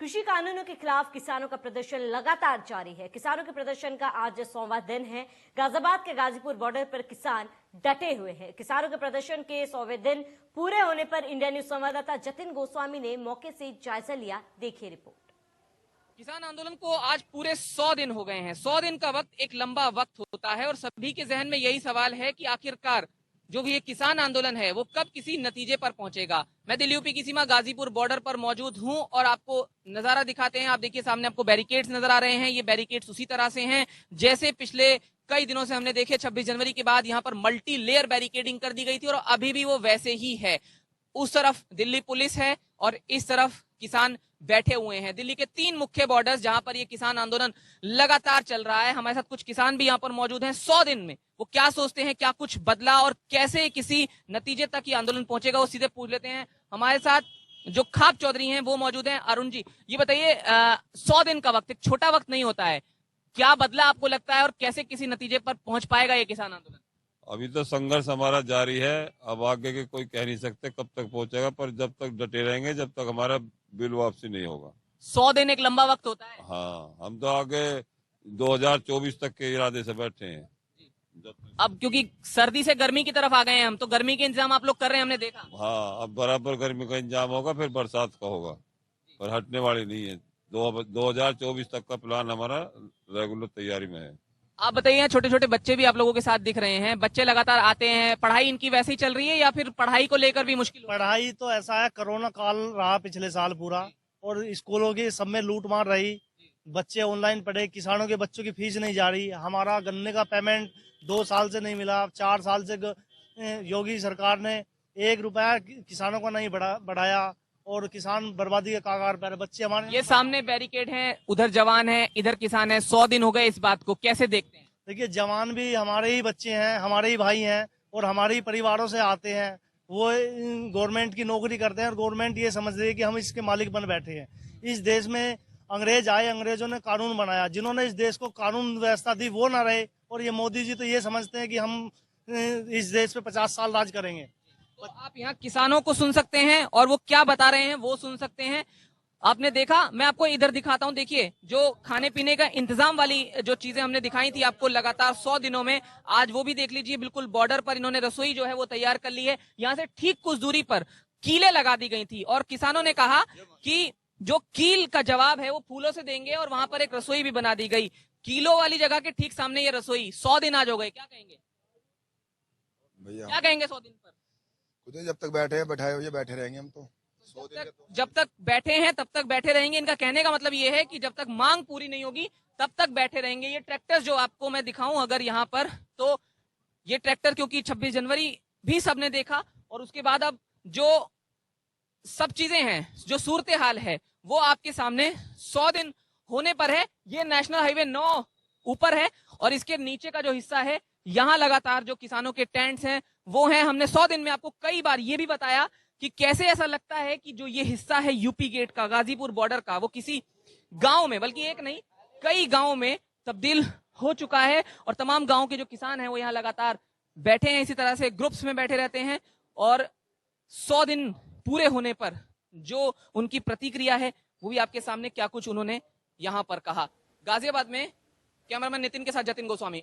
कृषि कानूनों के खिलाफ किसानों का प्रदर्शन लगातार जारी है। किसानों के प्रदर्शन का आज 100वां दिन है। गाजियाबाद के गाजीपुर बॉर्डर पर किसान डटे हुए हैं। किसानों के प्रदर्शन के 100वें दिन पूरे होने पर इंडिया न्यूज संवाददाता जतिन गोस्वामी ने मौके से जायजा लिया। देखिए रिपोर्ट। किसान आंदोलन को आज पूरे 100 दिन हो गए हैं। 100 दिन का वक्त एक लंबा वक्त होता है और सभी के जहन में यही सवाल है कि आखिरकार जो भी ये किसान आंदोलन है वो कब किसी नतीजे पर पहुंचेगा। मैं दिल्ली यूपी की सीमा गाजीपुर बॉर्डर पर मौजूद हूं और आपको नजारा दिखाते हैं। आप देखिए सामने आपको बैरिकेड्स नजर आ रहे हैं। ये बैरिकेड्स उसी तरह से हैं जैसे पिछले कई दिनों से हमने देखे। 26 जनवरी के बाद यहाँ पर मल्टी लेयर बैरिकेडिंग कर दी गई थी और अभी भी वो वैसे ही है। उस तरफ दिल्ली पुलिस है और इस तरफ किसान बैठे हुए हैं। दिल्ली के 3 मुख्य बॉर्डर्स जहां पर ये किसान आंदोलन लगातार चल रहा है। हमारे साथ कुछ किसान भी यहाँ पर मौजूद हैं। 100 दिन में वो क्या सोचते हैं, क्या कुछ बदला और कैसे किसी नतीजे तक ये आंदोलन पहुंचेगा, वो सीधे पूछ लेते हैं। हमारे साथ जो खाप चौधरी हैं वो मौजूद हैं। अरुण जी, ये बताइए 100 दिन का वक्त एक छोटा वक्त नहीं होता है, क्या बदला आपको लगता है और कैसे किसी नतीजे पर पहुंच पाएगा ये किसान आंदोलन? अभी तो संघर्ष हमारा जारी है। अब आगे के कोई कह नहीं सकते कब तक पहुंचेगा, पर जब तक डटे रहेंगे जब तक हमारा बिल वापसी नहीं होगा। 100 दिन एक लंबा वक्त होता है। हाँ, हम तो आगे 2024 तक के इरादे से बैठे हैं। अब क्योंकि सर्दी से गर्मी की तरफ आ गए हैं हम, तो गर्मी के इंतजाम आप लोग कर रहे हैं, हमने देखा। हाँ, अब बराबर गर्मी का इंतजाम होगा, फिर बरसात का होगा, पर हटने वाली नहीं है। 2024 तक का प्लान हमारा रेगुलर तैयारी में है। आप बताइए, छोटे छोटे बच्चे भी आप लोगों के साथ दिख रहे हैं। बच्चे लगातार आते हैं, पढ़ाई इनकी वैसे ही चल रही है या फिर पढ़ाई को लेकर भी मुश्किल? पढ़ाई तो ऐसा है, कोरोना काल रहा पिछले साल पूरा और स्कूलों की सब में लूट मार रही। बच्चे ऑनलाइन पढ़े, किसानों के बच्चों की फीस नहीं जा रही। हमारा गन्ने का पेमेंट 2 साल से नहीं मिला। 4 साल से योगी सरकार ने 1 रुपया किसानों को नहीं बढ़ाया और किसान बर्बादी के कगार पर। बच्चे हमारे ये सामने बैरिकेड हैं, उधर जवान है, इधर किसान है। 100 दिन हो गए, इस बात को कैसे देखते हैं? देखिए, जवान भी हमारे ही बच्चे हैं, हमारे ही भाई हैं और हमारे ही परिवारों से आते हैं। वो गवर्नमेंट की नौकरी करते हैं और गवर्नमेंट ये समझ रही है कि हम इसके मालिक बन बैठे हैं। इस देश में अंग्रेज आए, अंग्रेजों ने कानून बनाया। जिन्होंने इस देश को कानून व्यवस्था दी वो ना रहे, और ये मोदी जी तो ये समझते हैं कि हम इस देश पे 50 साल राज करेंगे। तो आप यहाँ किसानों को सुन सकते हैं और वो क्या बता रहे हैं वो सुन सकते हैं। आपने देखा, मैं आपको इधर दिखाता हूँ। देखिए, जो खाने पीने का इंतजाम वाली जो चीजें हमने दिखाई थी आपको लगातार 100 दिनों में, आज वो भी देख लीजिए। बिल्कुल बॉर्डर पर इन्होंने रसोई जो है वो तैयार कर ली है। यहाँ से ठीक कुछ दूरी पर कीलें लगा दी गई थी और किसानों ने कहा कि जो कील का जवाब है वो फूलों से देंगे और वहां पर एक रसोई भी बना दी गई। कीलों वाली जगह के ठीक सामने ये रसोई। 100 दिन आज हो गए, क्या कहेंगे भैया? क्या कहेंगे 100 दिन पर? जब तक बैठे हैं बैठाए हुए बैठे रहेंगे हम तो। जब तक बैठे हैं तब तक बैठे रहेंगे। इनका कहने का मतलब ये है कि जब तक मांग पूरी नहीं होगी तब तक बैठे रहेंगे। ये ट्रैक्टर जो आपको मैं दिखाऊं अगर यहाँ पर, तो ये ट्रैक्टर, क्योंकि 26 जनवरी भी सबने देखा और उसके बाद अब जो सब चीजें हैं, जो सूरत हाल है वो आपके सामने 100 दिन होने पर है। ये नेशनल हाईवे 9 ऊपर है और इसके नीचे का जो हिस्सा है यहाँ लगातार जो किसानों के टेंट्स हैं वो हैं। हमने 100 दिन में आपको कई बार ये भी बताया कि कैसे ऐसा लगता है कि जो ये हिस्सा है यूपी गेट का, गाजीपुर बॉर्डर का, वो किसी गांव में, बल्कि एक नहीं कई गांव में तब्दील हो चुका है और तमाम गांव के जो किसान हैं वो यहाँ लगातार बैठे हैं। इसी तरह से ग्रुप्स में बैठे रहते हैं और 100 दिन पूरे होने पर जो उनकी प्रतिक्रिया है वो भी आपके सामने, क्या कुछ उन्होंने यहाँ पर कहा। गाजियाबाद में कैमरामैन नितिन के साथ जतिन गोस्वामी।